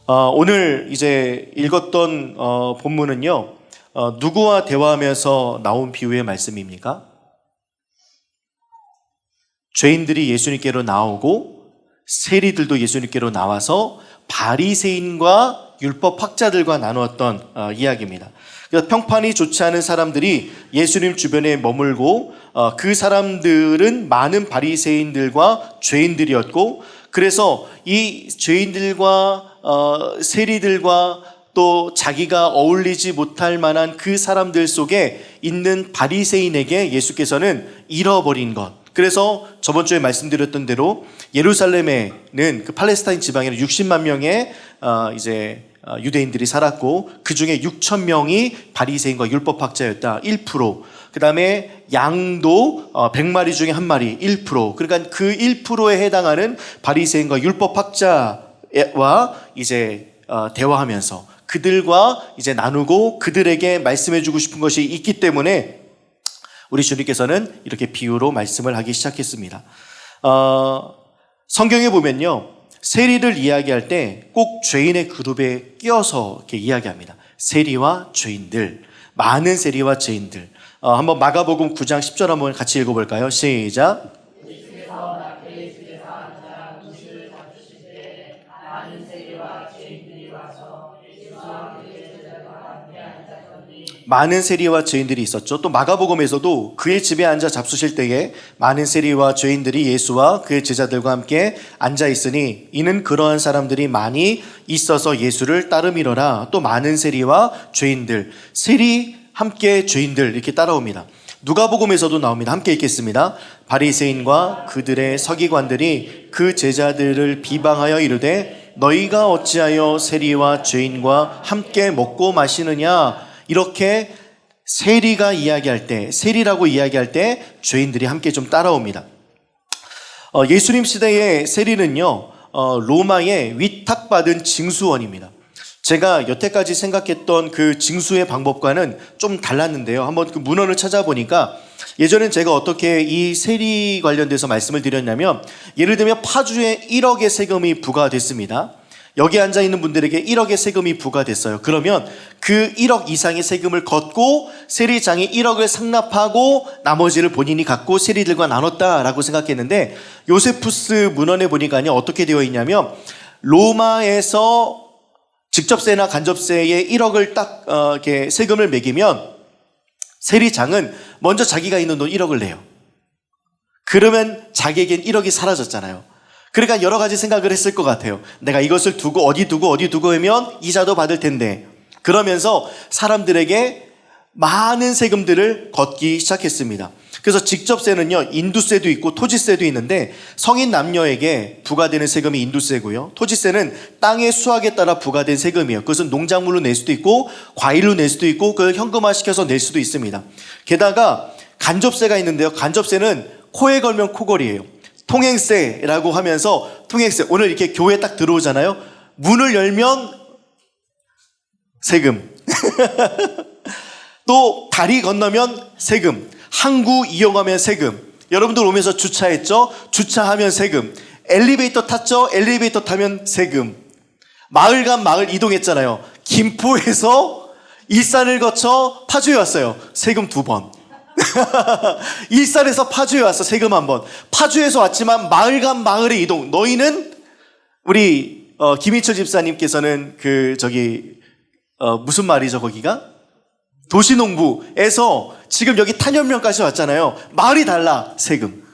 오늘 이제 읽었던 본문은요, 누구와 대화하면서 나온 비유의 말씀입니까? 죄인들이 예수님께로 나오고 세리들도 예수님께로 나와서 바리새인과 율법 학자들과 나누었던 이야기입니다. 그래서 평판이 좋지 않은 사람들이 예수님 주변에 머물고 그 사람들은 많은 바리새인들과 죄인들이었고, 그래서 이 죄인들과 세리들과 또 자기가 어울리지 못할 만한 그 사람들 속에 있는 바리새인에게 예수께서는 잃어버린 것, 그래서 저번 주에 말씀드렸던 대로 예루살렘에는 그 팔레스타인 지방에는 60만 명의 유대인들이 살았고, 그 중에 6천 명이 바리새인과 율법학자였다. 1%. 그 다음에 양도 100마리 중에 한 마리 1%. 그러니까 그 1%에 해당하는 바리새인과 율법학자와 이제 대화하면서 그들과 이제 나누고 그들에게 말씀해주고 싶은 것이 있기 때문에 우리 주님께서는 이렇게 비유로 말씀을 하기 시작했습니다. 성경에 보면요, 세리를 이야기할 때 꼭 죄인의 그룹에 끼어서 이렇게 이야기합니다. 세리와 죄인들, 많은 세리와 죄인들. 한번 마가복음 9장 10절 한번 같이 읽어볼까요? 시작. 많은 세리와 죄인들이 있었죠. 또 마가복음에서도 그의 집에 앉아 잡수실 때에 많은 세리와 죄인들이 예수와 그의 제자들과 함께 앉아 있으니 이는 그러한 사람들이 많이 있어서 예수를 따름이러라. 또 많은 세리와 죄인들, 세리 함께 죄인들 이렇게 따라옵니다. 누가복음에서도 나옵니다. 함께 읽겠습니다. 바리새인과 그들의 서기관들이 그 제자들을 비방하여 이르되 너희가 어찌하여 세리와 죄인과 함께 먹고 마시느냐. 이렇게 세리가 이야기할 때, 세리라고 이야기할 때 죄인들이 함께 좀 따라옵니다. 예수님 시대의 세리는요, 로마의 위탁받은 징수원입니다. 제가 여태까지 생각했던 그 징수의 방법과는 좀 달랐는데요. 한번 그 문헌을 찾아보니까 예전엔 제가 어떻게 이 세리 관련돼서 말씀을 드렸냐면, 예를 들면 파주에 1억의 세금이 부과됐습니다. 여기 앉아있는 분들에게 1억의 세금이 부과됐어요. 그러면 그 1억 이상의 세금을 걷고 세리장이 1억을 상납하고 나머지를 본인이 갖고 세리들과 나눴다라고 생각했는데, 요세푸스 문헌에 보니까요, 어떻게 되어 있냐면 로마에서 직접세나 간접세에 1억을 딱 이렇게 세금을 매기면 세리장은 먼저 자기가 있는 돈 1억을 내요. 그러면 자기에겐 1억이 사라졌잖아요. 그러니까 여러 가지 생각을 했을 것 같아요. 내가 이것을 두고 어디 두고 하면 이자도 받을 텐데. 그러면서 사람들에게 많은 세금들을 걷기 시작했습니다. 그래서 직접세는요, 인두세도 있고 토지세도 있는데 성인 남녀에게 부과되는 세금이 인두세고요, 토지세는 땅의 수확에 따라 부과된 세금이에요. 그것은 농작물로 낼 수도 있고 과일로 낼 수도 있고 그걸 현금화시켜서 낼 수도 있습니다. 게다가 간접세가 있는데요, 간접세는 코에 걸면 코걸이에요. 통행세라고 하면서, 통행세, 오늘 이렇게 교회 딱 들어오잖아요. 문을 열면 세금. 또 다리 건너면 세금. 항구 이용하면 세금. 여러분들 오면서 주차했죠? 주차하면 세금. 엘리베이터 탔죠? 엘리베이터 타면 세금. 마을 간 마을 이동했잖아요. 김포에서 일산을 거쳐 파주에 왔어요. 세금 2번. 일산에서 파주에 왔어. 세금 1번. 파주에서 왔지만 마을 간 마을의 이동. 너희는 우리 김인철 집사님께서는 무슨 말이죠 거기가? 도시농부에서 지금 여기 탄현면까지 왔잖아요. 마을이 달라. 세금.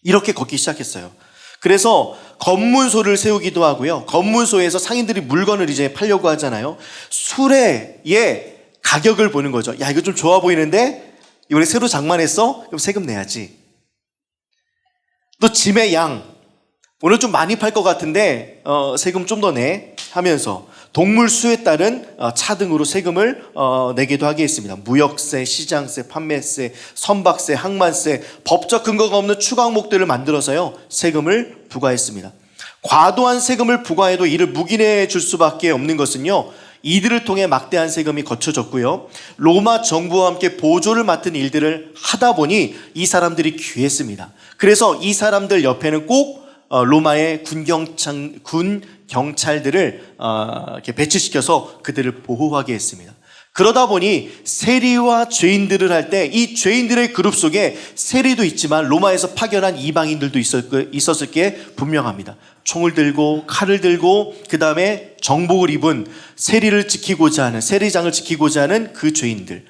이렇게 걷기 시작했어요. 그래서 검문소를 세우기도 하고요, 검문소에서 상인들이 물건을 이제 팔려고 하잖아요. 수레의 가격을 보는 거죠. 야, 이거 좀 좋아 보이는데 이번에 새로 장만했어? 그럼 세금 내야지. 또 짐의 양, 오늘 좀 많이 팔 것 같은데 세금 좀 더 내 하면서 동물 수에 따른 차 등으로 세금을 내기도 하게 했습니다. 무역세, 시장세, 판매세, 선박세, 항만세, 법적 근거가 없는 추가 항목들을 만들어서요, 세금을 부과했습니다. 과도한 세금을 부과해도 이를 묵인해 줄 수밖에 없는 것은요, 이들을 통해 막대한 세금이 거쳐졌고요, 로마 정부와 함께 보조를 맡은 일들을 하다 보니 이 사람들이 귀했습니다. 그래서 이 사람들 옆에는 꼭 로마의 군 경찰들을 이렇게 배치시켜서 그들을 보호하게 했습니다. 그러다 보니 세리와 죄인들을 할 때 이 죄인들의 그룹 속에 세리도 있지만 로마에서 파견한 이방인들도 있었을 게 분명합니다. 총을 들고 칼을 들고 그 다음에 정복을 입은 세리장을 지키고자 하는 그 죄인들.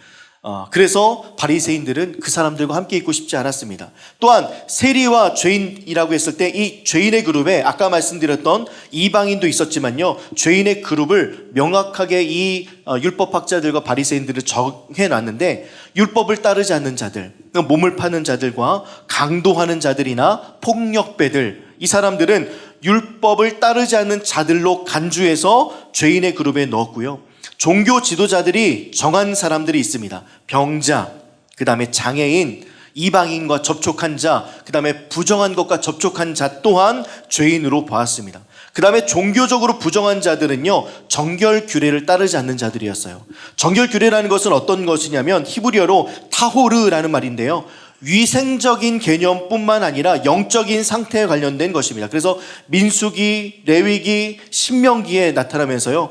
그래서 바리새인들은 그 사람들과 함께 있고 싶지 않았습니다. 또한 세리와 죄인이라고 했을 때 이 죄인의 그룹에 아까 말씀드렸던 이방인도 있었지만요, 죄인의 그룹을 명확하게 이 율법학자들과 바리새인들을 정해놨는데, 율법을 따르지 않는 자들, 몸을 파는 자들과 강도하는 자들이나 폭력배들, 이 사람들은 율법을 따르지 않는 자들로 간주해서 죄인의 그룹에 넣었고요, 종교 지도자들이 정한 사람들이 있습니다. 병자, 그 다음에 장애인, 이방인과 접촉한 자, 그 다음에 부정한 것과 접촉한 자 또한 죄인으로 보았습니다. 그 다음에 종교적으로 부정한 자들은요, 정결 규례를 따르지 않는 자들이었어요. 정결 규례라는 것은 어떤 것이냐면 히브리어로 타호르라는 말인데요, 위생적인 개념뿐만 아니라 영적인 상태에 관련된 것입니다. 그래서 민수기, 레위기, 신명기에 나타나면서요,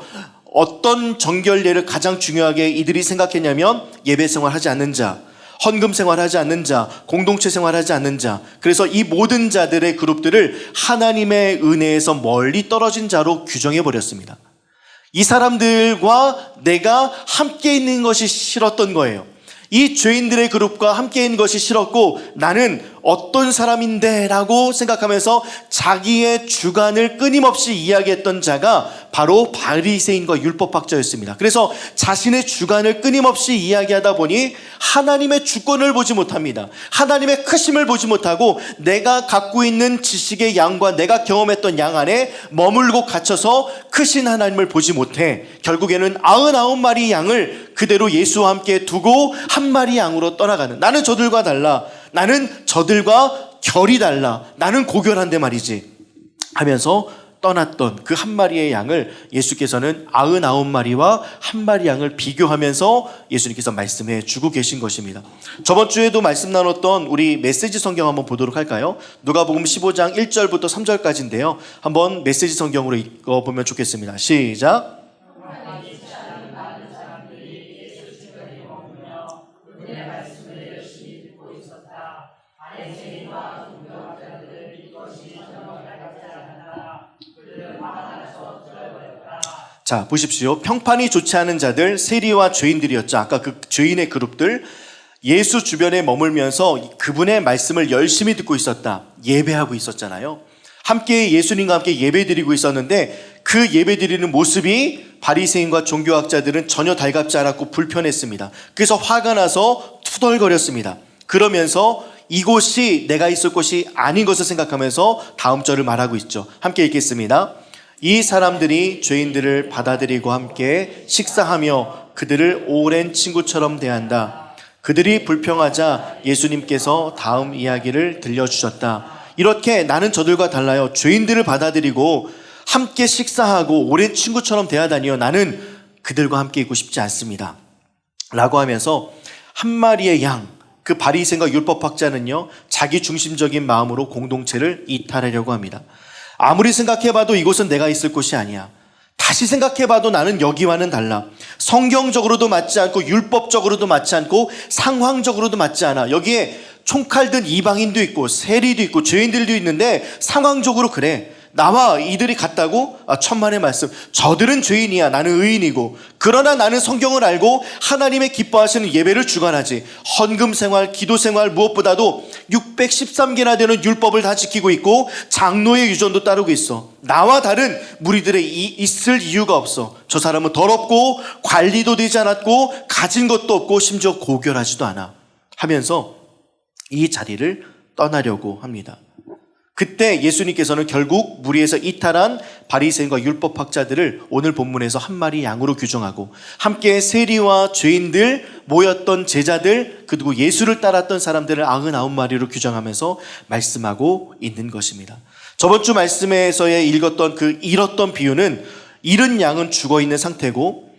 어떤 정결례를 가장 중요하게 이들이 생각했냐면 예배 생활하지 않는 자, 헌금 생활하지 않는 자, 공동체 생활하지 않는 자. 그래서 이 모든 자들의 그룹들을 하나님의 은혜에서 멀리 떨어진 자로 규정해 버렸습니다. 이 사람들과 내가 함께 있는 것이 싫었던 거예요. 이 죄인들의 그룹과 함께 있는 것이 싫었고, 나는 어떤 사람인데 라고 생각하면서 자기의 주관을 끊임없이 이야기했던 자가 바로 바리새인과 율법학자였습니다. 그래서 자신의 주관을 끊임없이 이야기하다 보니 하나님의 주권을 보지 못합니다. 하나님의 크심을 보지 못하고 내가 갖고 있는 지식의 양과 내가 경험했던 양 안에 머물고 갇혀서 크신 하나님을 보지 못해 결국에는 99마리 양을 그대로 예수와 함께 두고 한 마리 양으로 떠나가는, 나는 저들과 달라, 나는 저들과 결이 달라, 나는 고결한데 말이지 하면서 떠났던 그 한 마리의 양을 예수께서는 99마리와 한 마리 양을 비교하면서 예수님께서 말씀해 주고 계신 것입니다. 저번 주에도 말씀 나눴던 우리 메시지 성경 한번 보도록 할까요? 누가복음 15장 1절부터 3절까지인데요. 한번 메시지 성경으로 읽어보면 좋겠습니다. 시작. 자, 보십시오. 평판이 좋지 않은 자들, 세리와 죄인들이었죠. 아까 그 죄인의 그룹들, 예수 주변에 머물면서 그분의 말씀을 열심히 듣고 있었다. 예배하고 있었잖아요. 함께 예수님과 함께 예배드리고 있었는데 그 예배드리는 모습이 바리새인과 종교학자들은 전혀 달갑지 않았고 불편했습니다. 그래서 화가 나서 투덜거렸습니다. 그러면서 이곳이 내가 있을 곳이 아닌 것을 생각하면서 다음 절을 말하고 있죠. 함께 읽겠습니다. 이 사람들이 죄인들을 받아들이고 함께 식사하며 그들을 오랜 친구처럼 대한다. 그들이 불평하자 예수님께서 다음 이야기를 들려주셨다. 이렇게 나는 저들과 달라요. 죄인들을 받아들이고 함께 식사하고 오랜 친구처럼 대하다니요. 나는 그들과 함께 있고 싶지 않습니다. 라고 하면서 한 마리의 양, 그 바리새인과 율법학자는요, 자기 중심적인 마음으로 공동체를 이탈하려고 합니다. 아무리 생각해봐도 이곳은 내가 있을 곳이 아니야. 다시 생각해봐도 나는 여기와는 달라. 성경적으로도 맞지 않고 율법적으로도 맞지 않고 상황적으로도 맞지 않아. 여기에 총칼 든 이방인도 있고 세리도 있고 죄인들도 있는데 상황적으로 그래. 나와 이들이 같다고? 천만의 말씀. 저들은 죄인이야. 나는 의인이고. 그러나 나는 성경을 알고 하나님의 기뻐하시는 예배를 주관하지. 헌금 생활, 기도 생활, 무엇보다도 613개나 되는 율법을 다 지키고 있고 장로의 유전도 따르고 있어. 나와 다른 무리들의 있을 이유가 없어. 저 사람은 더럽고 관리도 되지 않았고 가진 것도 없고 심지어 고결하지도 않아. 하면서 이 자리를 떠나려고 합니다. 그때 예수님께서는 결국 무리에서 이탈한 바리새인과 율법학자들을 오늘 본문에서 한 마리 양으로 규정하고 함께 세리와 죄인들 모였던 제자들 그리고 예수를 따랐던 사람들을 99마리로 규정하면서 말씀하고 있는 것입니다. 저번 주 말씀에서의 읽었던 그 잃었던 비유는 잃은 양은 죽어있는 상태고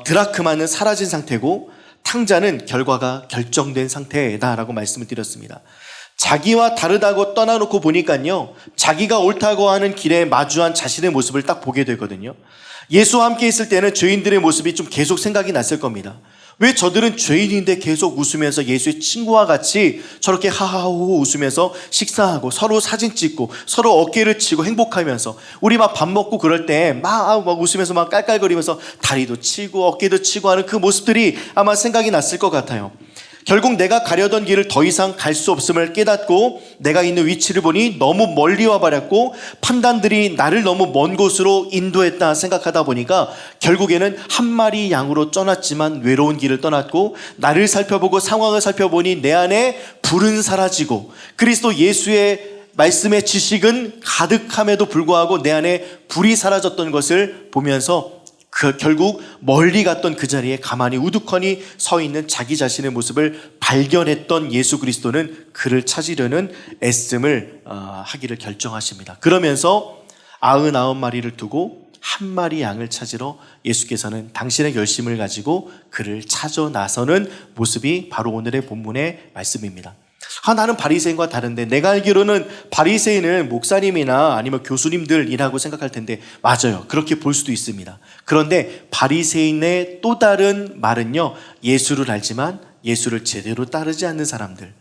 드라크마는 사라진 상태고 탕자는 결과가 결정된 상태다라고 말씀을 드렸습니다. 자기와 다르다고 떠나놓고 보니까요, 자기가 옳다고 하는 길에 마주한 자신의 모습을 딱 보게 되거든요. 예수와 함께 있을 때는 죄인들의 모습이 좀 계속 생각이 났을 겁니다. 왜 저들은 죄인인데 계속 웃으면서 예수의 친구와 같이 저렇게 하하호호 웃으면서 식사하고 서로 사진 찍고 서로 어깨를 치고 행복하면서, 우리 막 밥 먹고 그럴 때 막 웃으면서 막 깔깔거리면서 다리도 치고 어깨도 치고 하는 그 모습들이 아마 생각이 났을 것 같아요. 결국 내가 가려던 길을 더 이상 갈 수 없음을 깨닫고 내가 있는 위치를 보니 너무 멀리 와버렸고 판단들이 나를 너무 먼 곳으로 인도했다 생각하다 보니까 결국에는 한 마리 양으로 떠났지만 외로운 길을 떠났고, 나를 살펴보고 상황을 살펴보니 내 안에 불은 사라지고 그리스도 예수의 말씀의 지식은 가득함에도 불구하고 내 안에 불이 사라졌던 것을 보면서 결국 멀리 갔던 그 자리에 가만히 우두커니 서 있는 자기 자신의 모습을 발견했던 예수 그리스도는 그를 찾으려는 애씀을 하기를 결정하십니다. 그러면서 99마리를 두고 한 마리 양을 찾으러 예수께서는 당신의 열심을 가지고 그를 찾아 나서는 모습이 바로 오늘의 본문의 말씀입니다. 나는 바리새인과 다른데, 내가 알기로는 바리새인은 목사님이나 아니면 교수님들이라고 생각할 텐데, 맞아요, 그렇게 볼 수도 있습니다. 그런데 바리새인의 또 다른 말은요, 예수를 알지만 예수를 제대로 따르지 않는 사람들,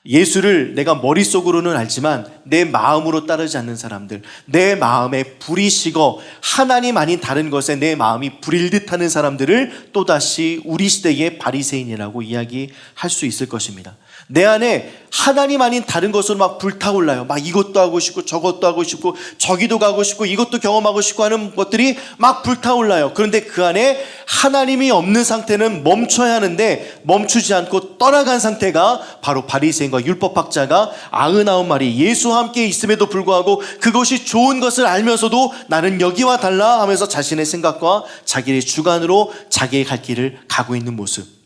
예수를 내가 머릿속으로는 알지만 내 마음으로 따르지 않는 사람들, 내 마음에 불이 식어 하나님 아닌 다른 것에 내 마음이 불일 듯하는 사람들을 또다시 우리 시대의 바리새인이라고 이야기할 수 있을 것입니다. 내 안에 하나님 아닌 다른 것으로 막 불타올라요. 막 이것도 하고 싶고 저것도 하고 싶고 저기도 가고 싶고 이것도 경험하고 싶고 하는 것들이 막 불타올라요. 그런데 그 안에 하나님이 없는 상태는 멈춰야 하는데 멈추지 않고 떠나간 상태가 바로 바리새인과 율법학자가 99마리 예수와 함께 있음에도 불구하고 그것이 좋은 것을 알면서도 나는 여기와 달라 하면서 자신의 생각과 자기의 주관으로 자기의 갈 길을 가고 있는 모습.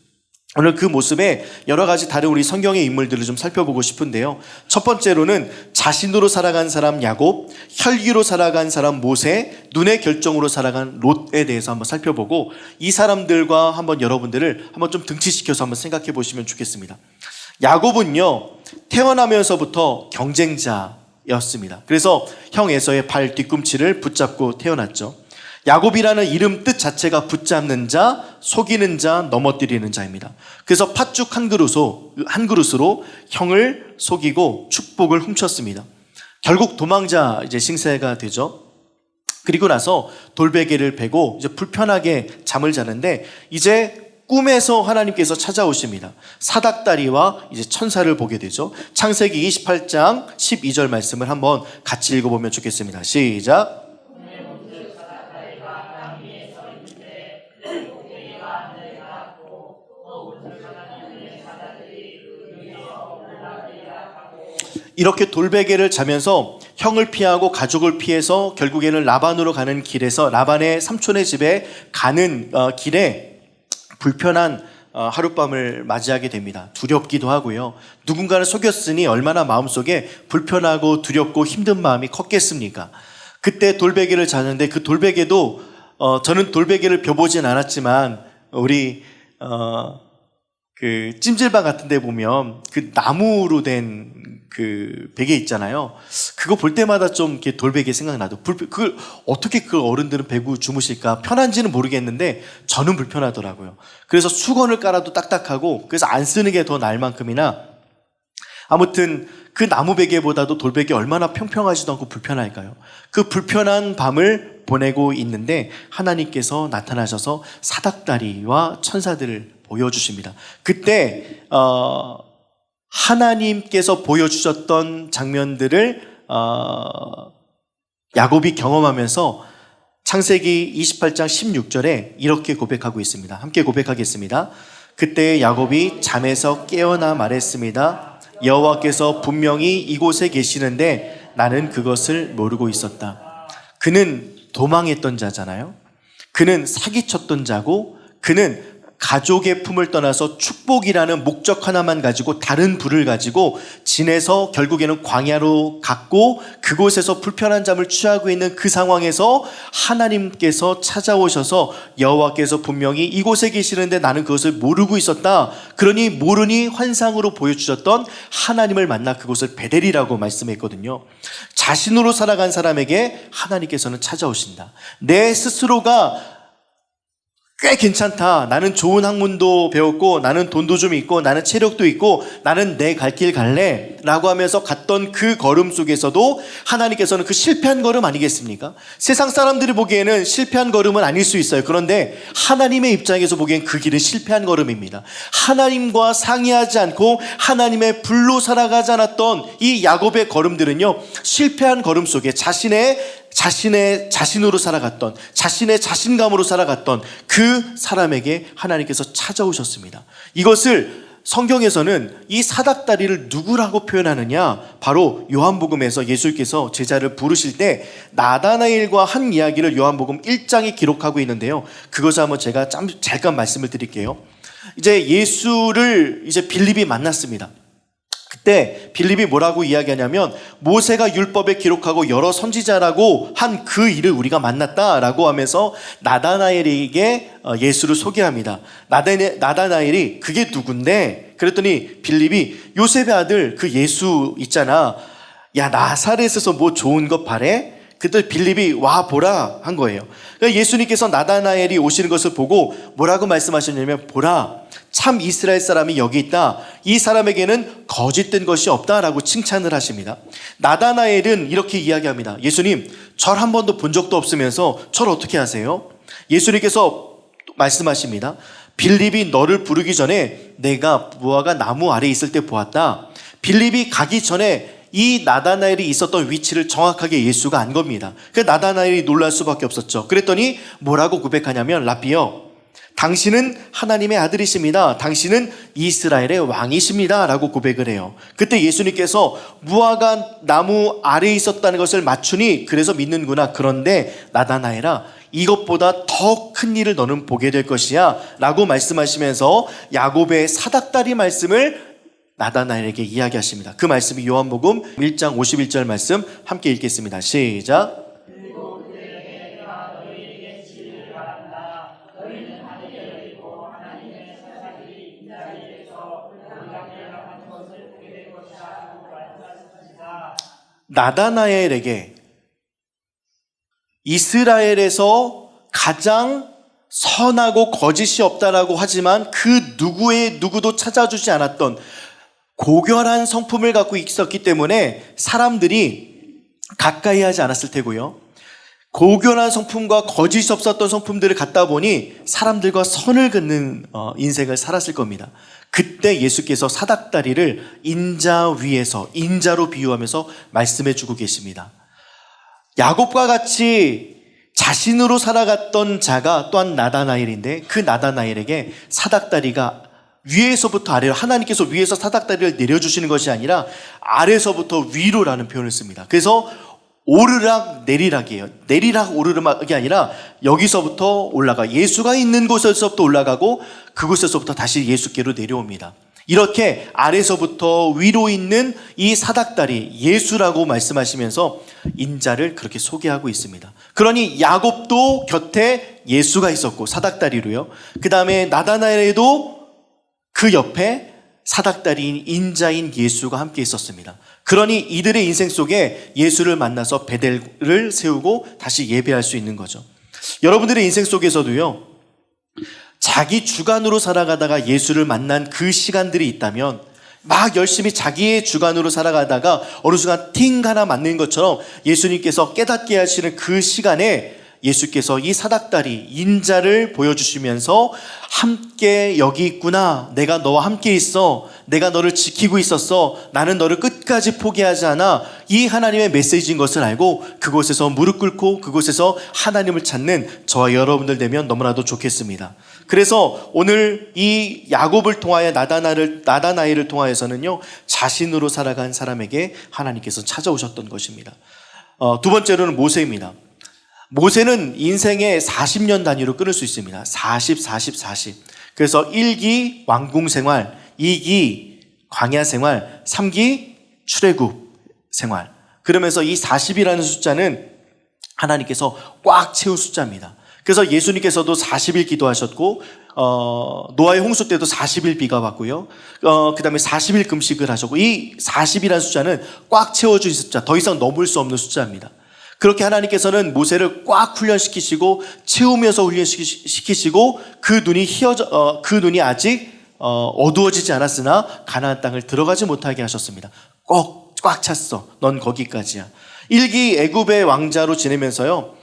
오늘 그 모습에 여러 가지 다른 우리 성경의 인물들을 좀 살펴보고 싶은데요. 첫 번째로는 자신으로 살아간 사람 야곱, 혈기로 살아간 사람 모세, 눈의 결정으로 살아간 롯에 대해서 한번 살펴보고 이 사람들과 한번 여러분들을 한번 좀 등치시켜서 한번 생각해 보시면 좋겠습니다. 야곱은요, 태어나면서부터 경쟁자였습니다. 그래서 형 에서의 발 뒤꿈치를 붙잡고 태어났죠. 야곱이라는 이름 뜻 자체가 붙잡는 자, 속이는 자, 넘어뜨리는 자입니다. 그래서 팥죽 한 그릇으로 형을 속이고 축복을 훔쳤습니다. 결국 도망자 싱세가 되죠. 그리고 나서 돌베개를 베고 이제 불편하게 잠을 자는데 이제 꿈에서 하나님께서 찾아오십니다. 사닥다리와 이제 천사를 보게 되죠. 창세기 28장 12절 말씀을 한번 같이 읽어보면 좋겠습니다. 시작. 이렇게 돌베개를 자면서 형을 피하고 가족을 피해서 결국에는 라반으로 가는 길에서 라반의 삼촌의 집에 가는 길에 불편한 하룻밤을 맞이하게 됩니다. 두렵기도 하고요. 누군가를 속였으니 얼마나 마음속에 불편하고 두렵고 힘든 마음이 컸겠습니까? 그때 돌베개를 자는데 그 돌베개도 저는 돌베개를 펴보진 않았지만 우리 그 찜질방 같은 데 보면 그 나무로 된 그 베개 있잖아요. 그거 볼 때마다 좀 이렇게 돌베개 생각나도 그걸 어떻게 그 어른들은 베고 주무실까? 편한지는 모르겠는데 저는 불편하더라고요. 그래서 수건을 깔아도 딱딱하고 그래서 안 쓰는 게 더 나을 만큼이나 아무튼 그 나무 베개보다도 돌베개 얼마나 평평하지도 않고 불편할까요? 그 불편한 밤을 보내고 있는데 하나님께서 나타나셔서 사닥다리와 천사들을 보여주십니다. 그때 하나님께서 보여주셨던 장면들을 야곱이 경험하면서 창세기 28장 16절에 이렇게 고백하고 있습니다. 함께 고백하겠습니다. 그때 야곱이 잠에서 깨어나 말했습니다. 여호와께서 분명히 이곳에 계시는데 나는 그것을 모르고 있었다. 그는 도망했던 자잖아요. 그는 사기쳤던 자고 그는 가족의 품을 떠나서 축복이라는 목적 하나만 가지고 다른 불을 가지고 지내서 결국에는 광야로 갔고 그곳에서 불편한 잠을 취하고 있는 그 상황에서 하나님께서 찾아오셔서 여호와께서 분명히 이곳에 계시는데 나는 그것을 모르고 있었다. 그러니 모르니 환상으로 보여주셨던 하나님을 만나 그곳을 베델이라고 말씀했거든요. 자신으로 살아간 사람에게 하나님께서는 찾아오신다. 내 스스로가 꽤 괜찮다. 나는 좋은 학문도 배웠고 나는 돈도 좀 있고 나는 체력도 있고 나는 내 갈 길 갈래 라고 하면서 갔던 그 걸음 속에서도 하나님께서는 그 실패한 걸음 아니겠습니까? 세상 사람들이 보기에는 실패한 걸음은 아닐 수 있어요. 그런데 하나님의 입장에서 보기엔 그 길은 실패한 걸음입니다. 하나님과 상의하지 않고 하나님의 불로 살아가지 않았던 이 야곱의 걸음들은요, 실패한 걸음 속에 자신으로 살아갔던, 자신의 자신감으로 살아갔던 그 사람에게 하나님께서 찾아오셨습니다. 이것을 성경에서는 이 사닥다리를 누구라고 표현하느냐? 바로 요한복음에서 예수께서 제자를 부르실 때 나다나엘과 한 이야기를 요한복음 1장에 기록하고 있는데요. 그것을 한번 제가 잠깐 말씀을 드릴게요. 이제 예수를 빌립이 만났습니다. 그때 빌립이 뭐라고 이야기하냐면 모세가 율법에 기록하고 여러 선지자라고 한 그 일을 우리가 만났다라고 하면서 나다나엘에게 예수를 소개합니다. 나다나엘이 그게 누군데? 그랬더니 빌립이 요셉의 아들 그 예수 있잖아. 야, 나사렛에서 뭐 좋은 것 바래? 그때 빌립이 와 보라 한 거예요. 그러니까 예수님께서 나다나엘이 오시는 것을 보고 뭐라고 말씀하셨냐면 보라, 참 이스라엘 사람이 여기 있다. 이 사람에게는 거짓된 것이 없다라고 칭찬을 하십니다. 나다나엘은 이렇게 이야기합니다. 예수님, 절 한 번도 본 적도 없으면서 절 어떻게 하세요? 예수님께서 말씀하십니다. 빌립이 너를 부르기 전에 내가 무화과 나무 아래에 있을 때 보았다. 빌립이 가기 전에 이 나다나엘이 있었던 위치를 정확하게 예수가 안 겁니다. 그래서 나다나엘이 놀랄 수밖에 없었죠. 그랬더니 뭐라고 고백하냐면 라비여, 당신은 하나님의 아들이십니다. 당신은 이스라엘의 왕이십니다. 라고 고백을 해요. 그때 예수님께서 무화과 나무 아래에 있었다는 것을 맞추니 그래서 믿는구나. 그런데 나다나엘아, 이것보다 더 큰 일을 너는 보게 될 것이야 라고 말씀하시면서 야곱의 사닥다리 말씀을 나다나엘에게 이야기하십니다. 그 말씀이 요한복음 1장 51절 말씀 함께 읽겠습니다. 시작. 나다나엘에게 이스라엘에서 가장 선하고 거짓이 없다라고 하지만 그 누구도 찾아주지 않았던 고결한 성품을 갖고 있었기 때문에 사람들이 가까이 하지 않았을 테고요. 고결한 성품과 거짓이 없었던 성품들을 갖다 보니 사람들과 선을 긋는 인생을 살았을 겁니다. 그때 예수께서 사닥다리를 인자 위에서, 인자로 비유하면서 말씀해 주고 계십니다. 야곱과 같이 자신으로 살아갔던 자가 또한 나다나엘인데 그 나다나엘에게 사닥다리가 위에서부터 아래로, 하나님께서 위에서 사닥다리를 내려주시는 것이 아니라 아래서부터 위로라는 표현을 씁니다. 그래서 오르락 내리락이에요. 내리락 오르락이 아니라 여기서부터 올라가, 예수가 있는 곳에서부터 올라가고 그곳에서부터 다시 예수께로 내려옵니다. 이렇게 아래서부터 위로 있는 이 사닥다리, 예수라고 말씀하시면서 인자를 그렇게 소개하고 있습니다. 그러니 야곱도 곁에 예수가 있었고 사닥다리로요. 그 다음에 나다나엘에도 그 옆에 사닥다리인 인자인 예수가 함께 있었습니다. 그러니 이들의 인생 속에 예수를 만나서 베델을 세우고 다시 예배할 수 있는 거죠. 여러분들의 인생 속에서도요, 자기 주관으로 살아가다가 예수를 만난 그 시간들이 있다면 막 열심히 자기의 주관으로 살아가다가 어느 순간 팅 하나 맞는 것처럼 예수님께서 깨닫게 하시는 그 시간에 예수께서 이 사닥다리 인자를 보여주시면서 함께 여기 있구나, 내가 너와 함께 있어, 내가 너를 지키고 있었어, 나는 너를 끝까지 포기하지 않아, 이 하나님의 메시지인 것을 알고 그곳에서 무릎 꿇고 그곳에서 하나님을 찾는 저와 여러분들 되면 너무나도 좋겠습니다. 그래서 오늘 이 야곱을 통하여 나다나엘을 통하여서는요, 자신으로 살아간 사람에게 하나님께서 찾아오셨던 것입니다. 두 번째로는 모세입니다. 모세는 인생의 40년 단위로 끊을 수 있습니다. 40. 그래서 1기 왕궁 생활, 2기 광야 생활, 3기 출애굽 생활. 그러면서 이 40이라는 숫자는 하나님께서 꽉 채운 숫자입니다. 그래서 예수님께서도 40일 기도하셨고 노아의 홍수 때도 40일 비가 왔고요. 그 다음에 40일 금식을 하셨고, 이 40이라는 숫자는 꽉 채워준 숫자, 더 이상 넘을 수 없는 숫자입니다. 그렇게 하나님께서는 모세를 꽉 훈련시키시고 채우면서 훈련시키시고 그 눈이 아직 어두워지지 않았으나 가나안 땅을 들어가지 못하게 하셨습니다. 꽉 찼어. 넌 거기까지야. 1기 애굽의 왕자로 지내면서요,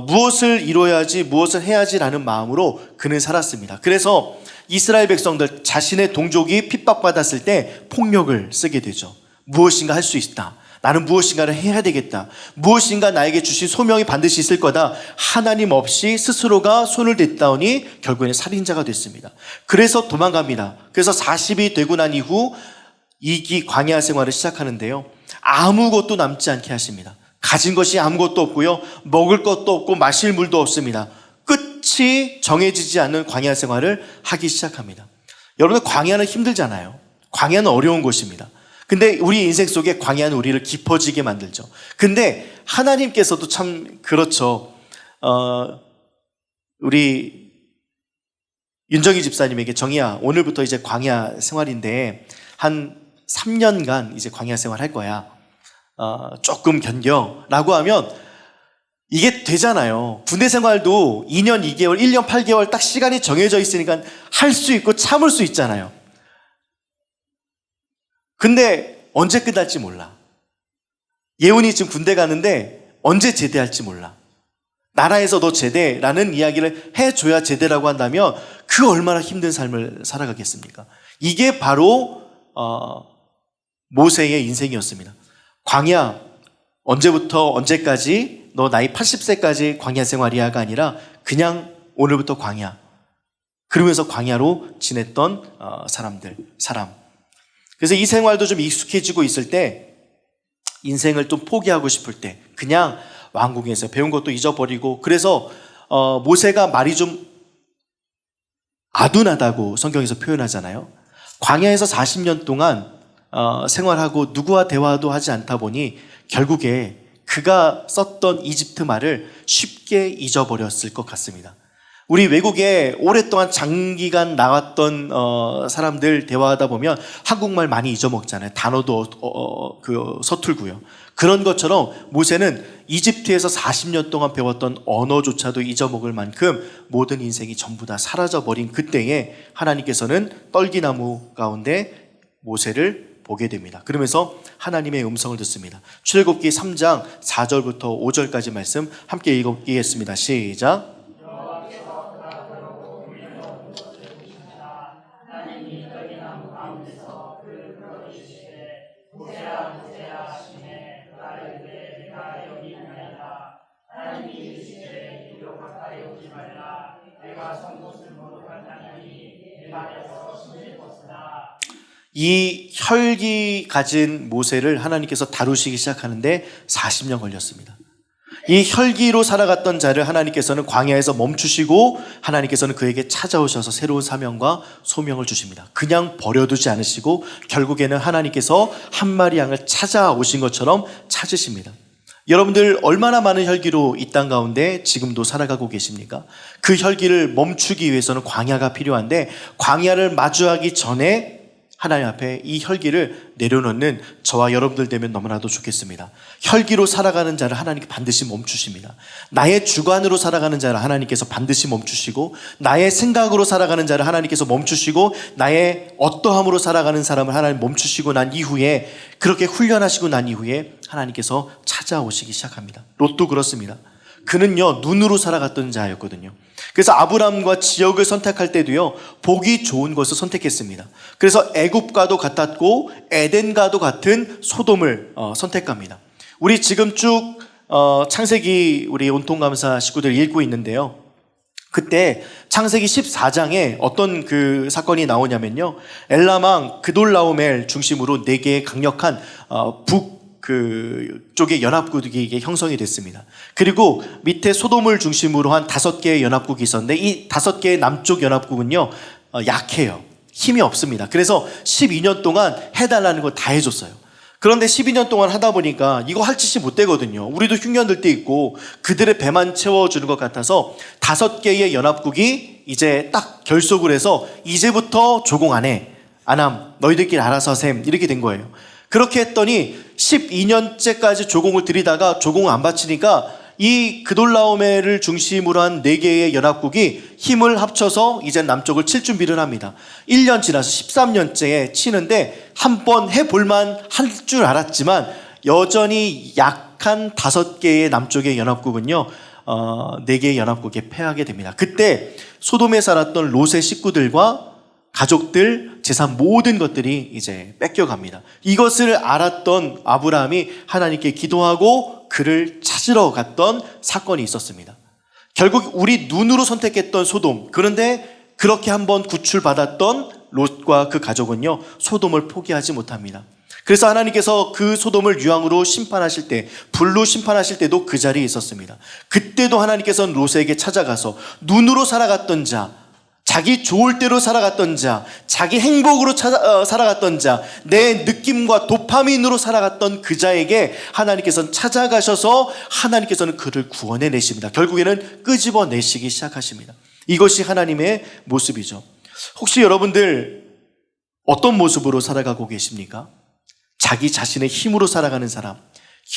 무엇을 이뤄야지, 무엇을 해야지라는 마음으로 그는 살았습니다. 그래서 이스라엘 백성들 자신의 동족이 핍박받았을 때 폭력을 쓰게 되죠. 무엇인가 할 수 있다. 나는 무엇인가를 해야 되겠다. 무엇인가 나에게 주신 소명이 반드시 있을 거다. 하나님 없이 스스로가 손을 댔다오니 결국에는 살인자가 됐습니다. 그래서 도망갑니다. 그래서 40이 되고 난 이후 2기 광야 생활을 시작하는데요, 아무것도 남지 않게 하십니다. 가진 것이 아무것도 없고요, 먹을 것도 없고 마실 물도 없습니다. 끝이 정해지지 않는 광야 생활을 하기 시작합니다. 여러분, 광야는 힘들잖아요. 광야는 어려운 곳입니다. 근데 우리 인생 속에 광야는 우리를 깊어지게 만들죠. 근데 하나님께서도 참 그렇죠. 우리 윤정희 집사님에게, 정희야, 오늘부터 이제 광야 생활인데 한 3년간 이제 광야 생활 할 거야. 조금 견뎌라고 하면 이게 되잖아요. 군대 생활도 2년 2개월, 1년 8개월 딱 시간이 정해져 있으니까 할 수 있고 참을 수 있잖아요. 근데 언제 끝날지 몰라. 예훈이 지금 군대 가는데 언제 제대할지 몰라. 나라에서 너 제대라는 이야기를 해줘야 제대라고 한다면 그 얼마나 힘든 삶을 살아가겠습니까? 이게 바로 모세의 인생이었습니다. 광야, 언제부터 언제까지, 너 나이 80세까지 광야 생활이야가 아니라 그냥 오늘부터 광야. 그러면서 광야로 지냈던 사람. 그래서 이 생활도 좀 익숙해지고 있을 때, 인생을 좀 포기하고 싶을 때, 그냥 왕궁에서 배운 것도 잊어버리고, 그래서 모세가 말이 좀 아둔하다고 성경에서 표현하잖아요. 광야에서 40년 동안 생활하고 누구와 대화도 하지 않다 보니 결국에 그가 썼던 이집트 말을 쉽게 잊어버렸을 것 같습니다. 우리 외국에 오랫동안 장기간 나왔던 사람들 대화하다 보면 한국말 많이 잊어먹잖아요. 단어도 서툴고요. 그런 것처럼 모세는 이집트에서 40년 동안 배웠던 언어조차도 잊어먹을 만큼 모든 인생이 전부 다 사라져버린 그때에 하나님께서는 떨기나무 가운데 모세를 보게 됩니다. 그러면서 하나님의 음성을 듣습니다. 출애굽기 3장 4절부터 5절까지 말씀 함께 읽겠습니다. 시작. 이 혈기 가진 모세를 하나님께서 다루시기 시작하는데 40년 걸렸습니다. 이 혈기로 살아갔던 자를 하나님께서는 광야에서 멈추시고 하나님께서는 그에게 찾아오셔서 새로운 사명과 소명을 주십니다. 그냥 버려두지 않으시고 결국에는 하나님께서 한 마리 양을 찾아오신 것처럼 찾으십니다. 여러분들 얼마나 많은 혈기로 이 땅 가운데 지금도 살아가고 계십니까? 그 혈기를 멈추기 위해서는 광야가 필요한데, 광야를 마주하기 전에 하나님 앞에 이 혈기를 내려놓는 저와 여러분들 되면 너무나도 좋겠습니다. 혈기로 살아가는 자를 하나님께 반드시 멈추십니다. 나의 주관으로 살아가는 자를 하나님께서 반드시 멈추시고, 나의 생각으로 살아가는 자를 하나님께서 멈추시고, 나의 어떠함으로 살아가는 사람을 하나님 멈추시고 난 이후에, 그렇게 훈련하시고 난 이후에 하나님께서 찾아오시기 시작합니다. 롯도 그렇습니다. 그는요, 눈으로 살아갔던 자였거든요. 그래서 아브람과 지역을 선택할 때도요, 보기 좋은 것을 선택했습니다. 그래서 애굽과도 같았고 에덴과도 같은 소돔을 선택합니다. 우리 지금 쭉 창세기 우리 온통감사 식구들 읽고 있는데요, 그때 창세기 14장에 어떤 그 사건이 나오냐면요, 엘람왕 그돌라오멜 중심으로 4개의 강력한 쪽의 연합국이 이게 형성이 됐습니다. 그리고 밑에 소돔을 중심으로 한 5개의 연합국이 있었는데, 이 5개의 남쪽 연합국은요, 약해요. 힘이 없습니다. 그래서 12년 동안 해달라는 거 다 해줬어요. 그런데 12년 동안 하다 보니까 이거 할 짓이 못 되거든요. 우리도 흉년들 때 있고 그들의 배만 채워주는 것 같아서 5개의 연합국이 이제 딱 결속을 해서 이제부터 조공 안 해. 안함. 너희들끼리 알아서 셈. 이렇게 된 거예요. 그렇게 했더니 12년째까지 조공을 들이다가 조공을 안 바치니까 이 그돌라오메를 중심으로 한 4개의 연합국이 힘을 합쳐서 이제 남쪽을 칠 준비를 합니다. 1년 지나서 13년째에 치는데 한번 해볼만 할 줄 알았지만 여전히 약한 5개의 남쪽의 연합국은요 4개의 연합국에 패하게 됩니다. 그때 소돔에 살았던 롯의 식구들과 가족들, 재산 모든 것들이 이제 뺏겨갑니다. 이것을 알았던 아브라함이 하나님께 기도하고 그를 찾으러 갔던 사건이 있었습니다. 결국 우리 눈으로 선택했던 소돔, 그런데 그렇게 한번 구출받았던 롯과 그 가족은요 소돔을 포기하지 못합니다. 그래서 하나님께서 그 소돔을 유황으로 심판하실 때, 불로 심판하실 때도 그 자리에 있었습니다. 그때도 하나님께서는 롯에게 찾아가서 눈으로 살아갔던 자, 자기 좋을 대로 살아갔던 자, 자기 행복으로 살아갔던 자, 내 느낌과 도파민으로 살아갔던 그 자에게 하나님께서는 찾아가셔서 하나님께서는 그를 구원해내십니다. 결국에는 끄집어내시기 시작하십니다. 이것이 하나님의 모습이죠. 혹시 여러분들 어떤 모습으로 살아가고 계십니까? 자기 자신의 힘으로 살아가는 사람,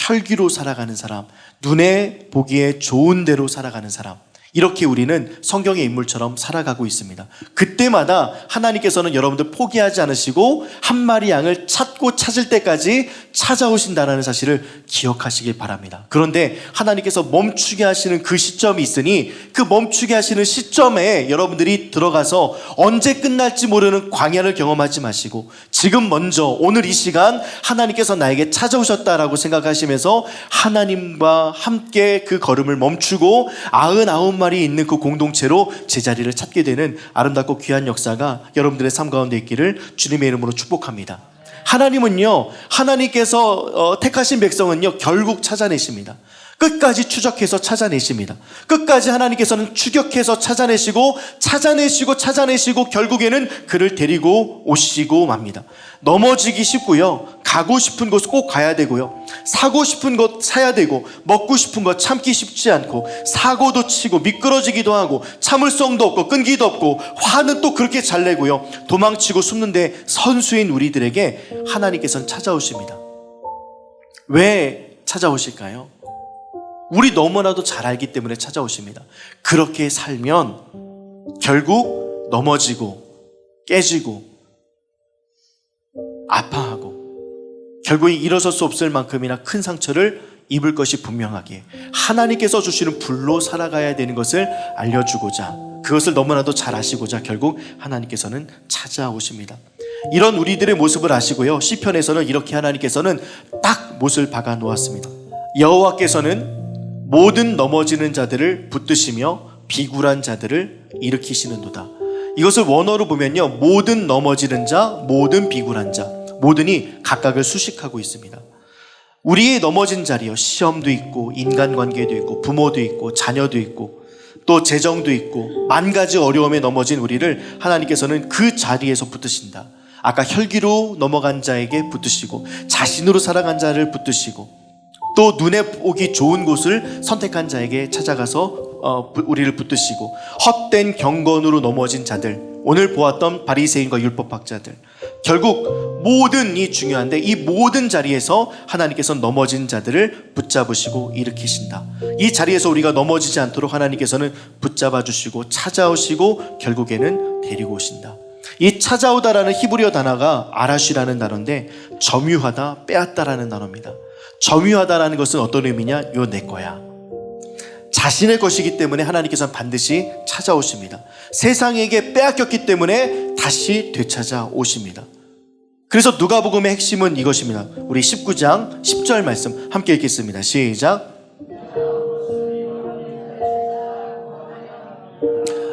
혈기로 살아가는 사람, 눈에 보기에 좋은 대로 살아가는 사람, 이렇게 우리는 성경의 인물처럼 살아가고 있습니다. 그때마다 하나님께서는 여러분들 포기하지 않으시고 한 마리 양을 찾고 찾을 때까지 찾아오신다는 사실을 기억하시길 바랍니다. 그런데 하나님께서 멈추게 하시는 그 시점이 있으니 그 멈추게 하시는 시점에 여러분들이 들어가서 언제 끝날지 모르는 광야를 경험하지 마시고 지금 먼저 오늘 이 시간 하나님께서 나에게 찾아오셨다라고 생각하시면서 하나님과 함께 그 걸음을 멈추고 99마리 있는 그 공동체로 제자리를 찾게 되는 아름답고 귀한 역사가 여러분들의 삶 가운데 있기를 주님의 이름으로 축복합니다. 하나님은요, 하나님께서 택하신 백성은요 결국 찾아내십니다. 끝까지 추적해서 찾아내십니다. 끝까지 하나님께서는 추격해서 찾아내시고 결국에는 그를 데리고 오시고 맙니다. 넘어지기 쉽고요, 가고 싶은 곳 꼭 가야 되고요, 사고 싶은 것 사야 되고, 먹고 싶은 것 참기 쉽지 않고, 사고도 치고 미끄러지기도 하고, 참을성도 없고 끈기도 없고, 화는 또 그렇게 잘 내고요, 도망치고 숨는데 선수인 우리들에게 하나님께서는 찾아오십니다. 왜 찾아오실까요? 우리 너무나도 잘 알기 때문에 찾아오십니다. 그렇게 살면 결국 넘어지고 깨지고 아파하고 결국에 일어설 수 없을 만큼이나 큰 상처를 입을 것이 분명하기에 하나님께서 주시는 불로 살아가야 되는 것을 알려주고자, 그것을 너무나도 잘 아시고자 결국 하나님께서는 찾아오십니다. 이런 우리들의 모습을 아시고요, 시편에서는 이렇게 하나님께서는 딱 못을 박아 놓았습니다. 여호와께서는 모든 넘어지는 자들을 붙드시며 비굴한 자들을 일으키시는도다. 이것을 원어로 보면요, 모든 넘어지는 자, 모든 비굴한 자, 모든이 각각을 수식하고 있습니다. 우리의 넘어진 자리요, 시험도 있고 인간관계도 있고 부모도 있고 자녀도 있고 또 재정도 있고 만 가지 어려움에 넘어진 우리를 하나님께서는 그 자리에서 붙드신다. 아까 혈기로 넘어간 자에게 붙드시고 자신으로 살아간 자를 붙드시고 또 눈에 보기 좋은 곳을 선택한 자에게 찾아가서 우리를 붙드시고, 헛된 경건으로 넘어진 자들, 오늘 보았던 바리새인과 율법학자들, 결국 모든 이 중요한데 이 모든 자리에서 하나님께서는 넘어진 자들을 붙잡으시고 일으키신다. 이 자리에서 우리가 넘어지지 않도록 하나님께서는 붙잡아 주시고 찾아오시고 결국에는 데리고 오신다. 이 찾아오다라는 히브리어 단어가 아라쉬라는 단어인데 점유하다, 빼앗다라는 단어입니다. 점유하다라는 것은 어떤 의미냐? 요 내 거야. 자신의 것이기 때문에 하나님께서는 반드시 찾아오십니다. 세상에게 빼앗겼기 때문에 다시 되찾아 오십니다. 그래서 누가복음의 핵심은 이것입니다. 우리 19장 10절 말씀 함께 읽겠습니다. 시작.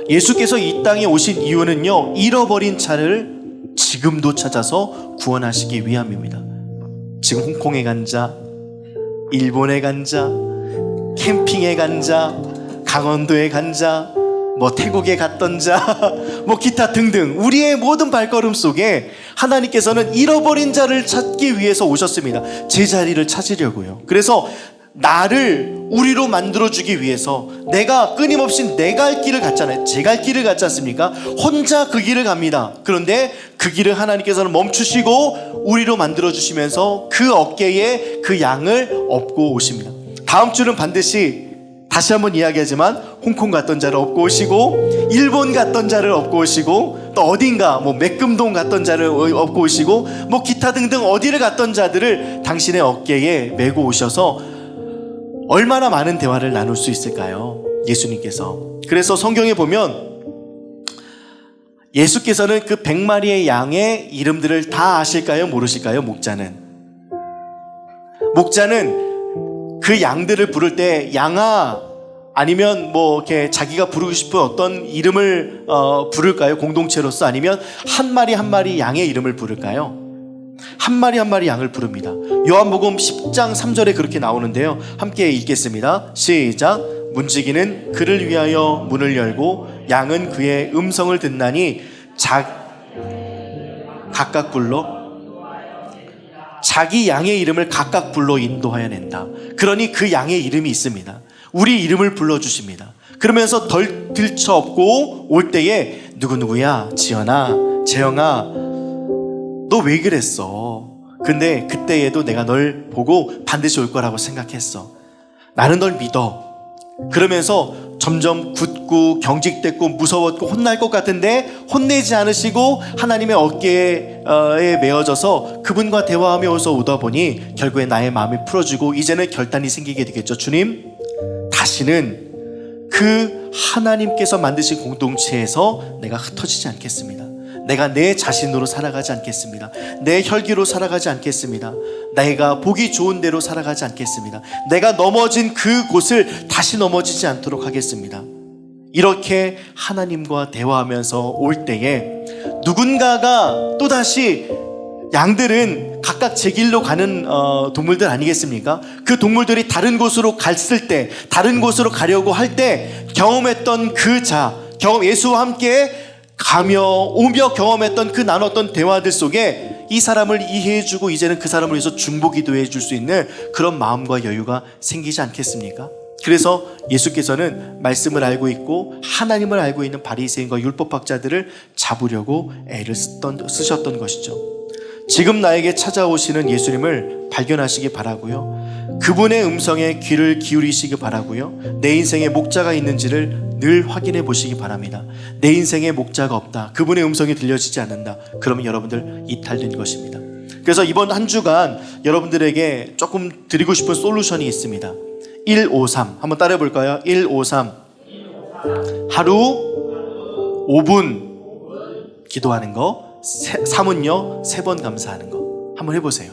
예수께서 이 땅에 오신 이유는요, 잃어버린 차를 지금도 찾아서 구원하시기 위함입니다. 지금 홍콩에 간 자, 일본에 간 자, 캠핑에 간 자, 강원도에 간 자, 뭐 태국에 갔던 자, 뭐 기타 등등 우리의 모든 발걸음 속에 하나님께서는 잃어버린 자를 찾기 위해서 오셨습니다. 제자리를 찾으려고요. 그래서 나를 우리로 만들어주기 위해서 내가 끊임없이 내 갈 길을 갔잖아요. 제 갈 길을 갔지 않습니까? 혼자 그 길을 갑니다. 그런데 그 길을 하나님께서는 멈추시고 우리로 만들어주시면서 그 어깨에 그 양을 업고 오십니다. 다음 주는 반드시 다시 한번 이야기하지만 홍콩 갔던 자를 업고 오시고, 일본 갔던 자를 업고 오시고, 또 어딘가 뭐 맥금동 갔던 자를 업고 오시고, 뭐 기타 등등 어디를 갔던 자들을 당신의 어깨에 메고 오셔서 얼마나 많은 대화를 나눌 수 있을까요? 예수님께서. 그래서 성경에 보면 예수께서는 그 100마리의 양의 이름들을 다 아실까요? 모르실까요? 목자는 그 양들을 부를 때 양아, 아니면 뭐 이렇게 자기가 부르고 싶은 어떤 이름을 부를까요? 공동체로서. 아니면 한 마리 한 마리 양의 이름을 부를까요? 한 마리 한 마리 양을 부릅니다. 요한복음 10장 3절에 그렇게 나오는데요, 함께 읽겠습니다. 시작. 문지기는 그를 위하여 문을 열고 양은 그의 음성을 듣나니 각각 불러 자기 양의 이름을 각각 불러 인도하여 낸다. 그러니 그 양의 이름이 있습니다. 우리 이름을 불러주십니다. 그러면서 덜 들쳐업고 올 때에 누구누구야, 지연아, 재영아, 너 왜 그랬어? 근데 그때에도 내가 널 보고 반드시 올 거라고 생각했어. 나는 널 믿어. 그러면서 점점 굳고 경직됐고 무서웠고 혼날 것 같은데 혼내지 않으시고 하나님의 어깨에 메어져서 그분과 대화하면서 오다 보니 결국에 나의 마음이 풀어지고 이제는 결단이 생기게 되겠죠. 주님, 다시는 그 하나님께서 만드신 공동체에서 내가 흩어지지 않겠습니다. 내가 내 자신으로 살아가지 않겠습니다. 내 혈기로 살아가지 않겠습니다. 내가 보기 좋은 대로 살아가지 않겠습니다. 내가 넘어진 그곳을 다시 넘어지지 않도록 하겠습니다. 이렇게 하나님과 대화하면서 올 때에 누군가가 또다시, 양들은 각각 제 길로 가는 동물들 아니겠습니까? 그 동물들이 다른 곳으로 갔을 때, 다른 곳으로 가려고 할 때 경험했던 그 예수와 함께 가며 오며 경험했던 그 나눴던 대화들 속에 이 사람을 이해해주고 이제는 그 사람을 위해서 중보기도 해줄 수 있는 그런 마음과 여유가 생기지 않겠습니까? 그래서 예수께서는 말씀을 알고 있고 하나님을 알고 있는 바리새인과 율법학자들을 잡으려고 애를 쓰셨던 것이죠. 지금 나에게 찾아오시는 예수님을 발견하시기 바라고요. 그분의 음성에 귀를 기울이시기 바라고요. 내 인생에 목자가 있는지를 늘 확인해 보시기 바랍니다. 내 인생에 목자가 없다, 그분의 음성이 들려지지 않는다, 그러면 여러분들 이탈된 것입니다. 그래서 이번 한 주간 여러분들에게 조금 드리고 싶은 솔루션이 있습니다. 153 한번 따라해 볼까요? 153 하루 5분 기도하는 거, 3은요 3번 감사하는 거. 한번 해보세요.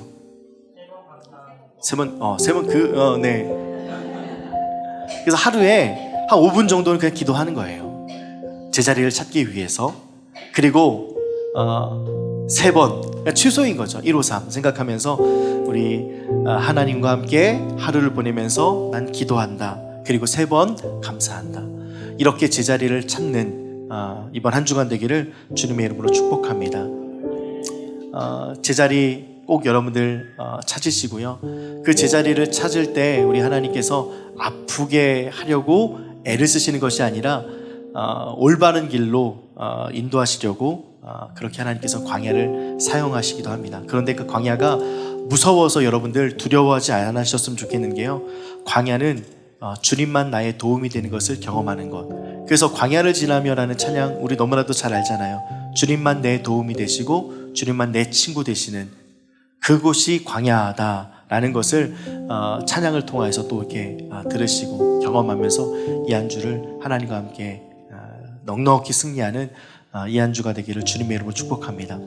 3번 네. 그래서 하루에 한 5분 정도는 그냥 기도하는 거예요. 제자리를 찾기 위해서. 그리고 3번 취소인 거죠. 153 생각하면서 우리 하나님과 함께 하루를 보내면서 난 기도한다, 그리고 3번 감사한다. 이렇게 제자리를 찾는 이번 한 주간 되기를 주님의 이름으로 축복합니다. 제자리 꼭 여러분들 찾으시고요. 그 제자리를 찾을 때 우리 하나님께서 아프게 하려고 애를 쓰시는 것이 아니라 올바른 길로 인도하시려고 그렇게 하나님께서 광야를 사용하시기도 합니다. 그런데 그 광야가 무서워서 여러분들 두려워하지 않으셨으면 좋겠는 게요, 광야는 주님만 나의 도움이 되는 것을 경험하는 것. 그래서 광야를 지나며라는 찬양 우리 너무나도 잘 알잖아요. 주님만 내 도움이 되시고 주님만 내 친구 되시는 그곳이 광야다라는 것을 찬양을 통해서 또 이렇게 들으시고 경험하면서 이 한 주를 하나님과 함께 넉넉히 승리하는 이 한 주가 되기를 주님의 이름으로 축복합니다.